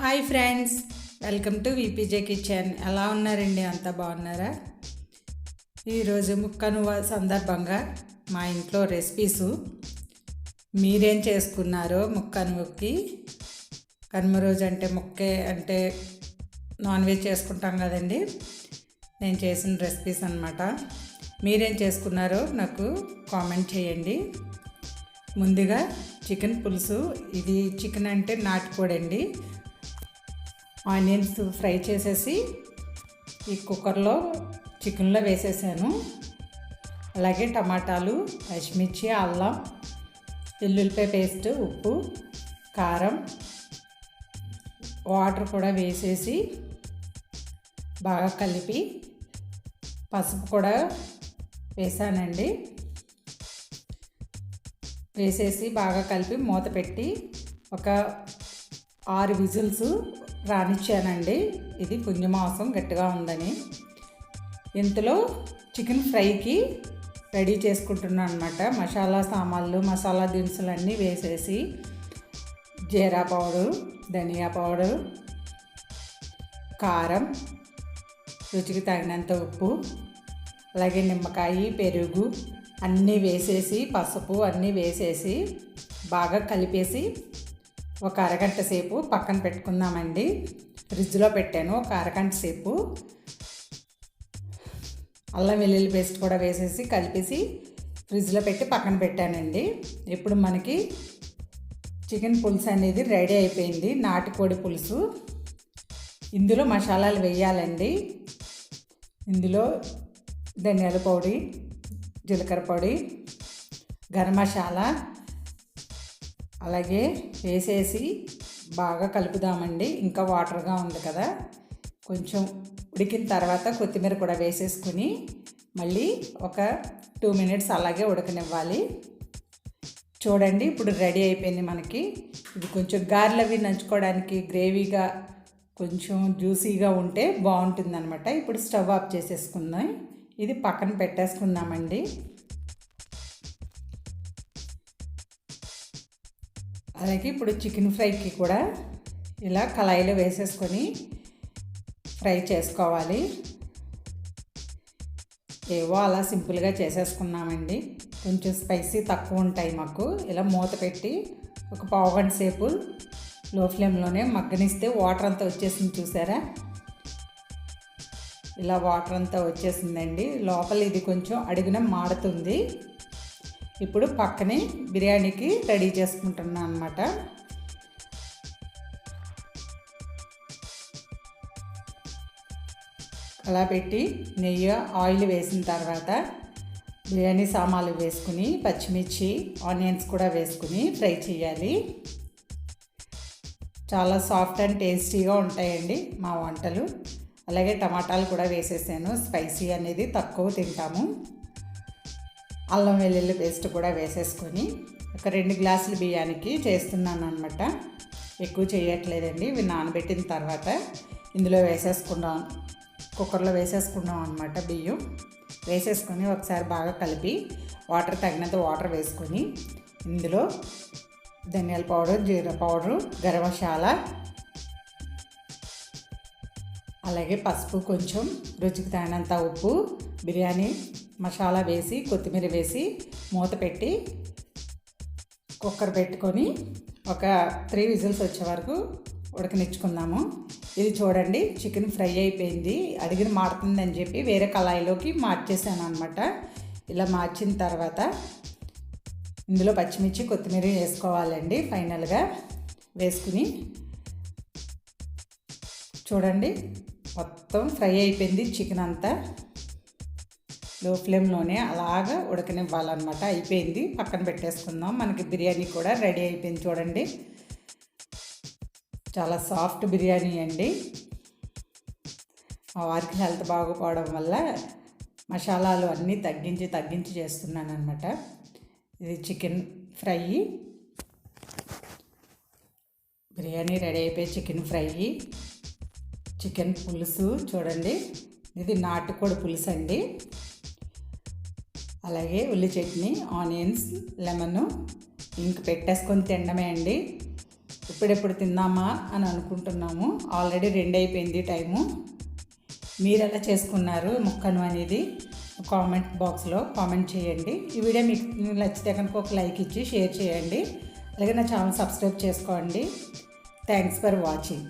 Hi friends, welcome to VPJ kitchen. ఎలా ఉన్నారండి? అంతా బాగున్నారా? ఈరోజు ముక్కనువ సందర్భంగా మా ఇంట్లో రెసిపీసు. మీరేం చేసుకున్నారో ముక్కనువకి? కనుమ రోజు అంటే ముక్కే అంటే నాన్ వెజ్ చేసుకుంటాం కదండి. నేను చేసిన రెసిపీస్ అన్నమాట. మీరేం చేసుకున్నారో నాకు కామెంట్ చేయండి. ముందుగా చికెన్ పులుసు. ఇది చికెన్ అంటే నాటుకోడి అండి. ఆనియన్స్ ఫ్రై చేసేసి ఈ కుక్కర్లో చికెన్లో వేసేసాను. అలాగే టమాటాలు, పచ్చిమిర్చి, అల్లం, వెల్లుల్లిపాయ పేస్ట్, ఉప్పు, కారం, వాటర్ కూడా వేసేసి బాగా కలిపి పసుపు కూడా వేసానండి. వేసేసి బాగా కలిపి మూత పెట్టి ఒక 6 విజిల్స్ రానిచ్చానండి. ఇది పుంజమాంసం గట్టిగా ఉందని. ఇంతలో చికెన్ ఫ్రైకి రెడీ చేసుకుంటున్నాను అనమాట. మసాలా సామాన్లు, మసాలా దినుసులు అన్నీ వేసేసి జీరా పౌడరు, ధనియా పౌడరు, కారం, రుచికి తగినంత ఉప్పు, అలాగే నిమ్మకాయ, పెరుగు అన్నీ వేసేసి పసుపు అన్నీ వేసేసి బాగా కలిపేసి ఒక అరగంట సేపు పక్కన పెట్టుకుందామండి. ఫ్రిడ్జ్లో పెట్టాను ఒక అరగంట సేపు. అల్లం వెల్లుల్లి పేస్ట్ కూడా వేసేసి కలిపేసి ఫ్రిడ్జ్లో పెట్టి పక్కన పెట్టానండి. ఇప్పుడు మనకి చికెన్ పులుసు అనేది రెడీ అయిపోయింది. నాటుకోడి పులుసు. ఇందులో మసాలాలు వేయాలండి. ఇందులో ధనియాల పొడి, జీలకర్ర పొడి, గరం మసాలా అలాగే వేసేసి బాగా కలుపుదామండి. ఇంకా వాటర్గా ఉంది కదా, కొంచెం ఉడికిన తర్వాత కొత్తిమీర కూడా వేసేసుకుని మళ్ళీ ఒక 2 మినిట్స్ అలాగే ఉడకనివ్వాలి. చూడండి, ఇప్పుడు రెడీ అయిపోయింది మనకి. ఇది కొంచెం గారెలు అవి నంచుకోవడానికి గ్రేవీగా కొంచెం జ్యూసీగా ఉంటే బాగుంటుంది అనమాట. ఇప్పుడు స్టవ్ ఆఫ్ చేసేసుకుందాం. ఇది పక్కన పెట్టేసుకుందామండి. అలాగే ఇప్పుడు చికెన్ ఫ్రైకి కూడా ఇలా కళాయిలో వేసేసుకొని ఫ్రై చేసుకోవాలి. ఏవో అలా సింపుల్గా చేసేసుకున్నామండి. కొంచెం స్పైసీ తక్కువ ఉంటాయి మాకు. ఇలా మూత పెట్టి ఒక పావు గంట సేపు లో ఫ్లేమ్లోనే మగ్గనిస్తే వాటర్ అంతా వచ్చేసింది, చూసారా? ఇలా వాటర్ అంతా వచ్చేసిందండి. లోపల ఇది కొంచెం అడుగున మాడుతుంది. ఇప్పుడు పక్కనే బిర్యానీకి రెడీ చేసుకుంటున్నాను అన్నమాట. అలా పెట్టి నెయ్యి, ఆయిల్ వేసిన తర్వాత బిర్యానీ సామాన్లు వేసుకుని పచ్చిమిర్చి, ఆనియన్స్ కూడా వేసుకుని ఫ్రై చేయాలి. చాలా సాఫ్ట్ అండ్ టేస్టీగా ఉంటాయండి మా వంటలు. అలాగే టమాటాలు కూడా వేసేసాను. స్పైసీ అనేది తక్కువ తింటాము. అల్లం వెల్లుల్లి పేస్ట్ కూడా వేసేసుకొని ఒక 2 గ్లాసుల బియ్యానికి చేస్తున్నాను అనమాట. ఎక్కువ చేయట్లేదండి. ఇవి నానబెట్టిన తర్వాత ఇందులో వేసేసుకున్నాం, కుక్కర్లో వేసేసుకున్నాం అనమాట. బియ్యం వేసేసుకొని ఒకసారి బాగా కలిపి వాటర్ తగినంత వాటర్ వేసుకొని ఇందులో ధనియాల పౌడర్, జీరా పౌడరు, గరం మసాలా, అలాగే పసుపు, కొంచెం రుచికి తగినంత ఉప్పు, బిర్యానీ మసాలా వేసి కొత్తిమీర వేసి మూత పెట్టి కుక్కర్ పెట్టుకొని ఒక 3 విజిల్స్ వచ్చే వరకు ఉడకనిచ్చుకుందాము. ఇది చూడండి, చికెన్ ఫ్రై అయిపోయింది. అడిగిన మాడుతుందని చెప్పి వేరే కళాయిలోకి మార్చేసాను అనమాట. ఇలా మార్చిన తర్వాత ఇందులో పచ్చిమిర్చి, కొత్తిమీర వేసుకోవాలండి. ఫైనల్గా వేసుకుని చూడండి, మొత్తం ఫ్రై అయిపోయింది. చికెన్ అంతా లో ఫ్లేమ్లోనే అలాగా ఉడకనివ్వాలన్నమాట. అయిపోయింది, పక్కన పెట్టేసుకుందాం. మనకి బిర్యానీ కూడా రెడీ అయిపోయింది. చూడండి, చాలా సాఫ్ట్ బిర్యానీ అండి. మా వారికి హెల్త్ బాగోపోవడం వల్ల మసాలాలు అన్నీ తగ్గించి చేస్తున్నాను అనమాట. ఇది చికెన్ ఫ్రై, బిర్యానీ రెడీ అయిపోయి చికెన్ ఫ్రై, చికెన్ పులుసు చూడండి. ఇది నాటుకోడి పులుసు అండి. అలాగే ఉల్లి చట్నీ, ఆనియన్స్, లెమన్ ఇంక పెట్టేసుకొని తినడమే అండి. ఇప్పుడెప్పుడు తిందామా అని అనుకుంటున్నాము. ఆల్రెడీ 2 అయిపోయింది టైము. మీరు ఎలా చేసుకున్నారు ముక్కను అనేది కామెంట్ బాక్స్లో కామెంట్ చేయండి. ఈ వీడియో మీకు నచ్చితే కనుక ఒక లైక్ ఇచ్చి షేర్ చేయండి. అలాగే నా ఛానల్ సబ్స్క్రైబ్ చేసుకోండి. Thanks for watching.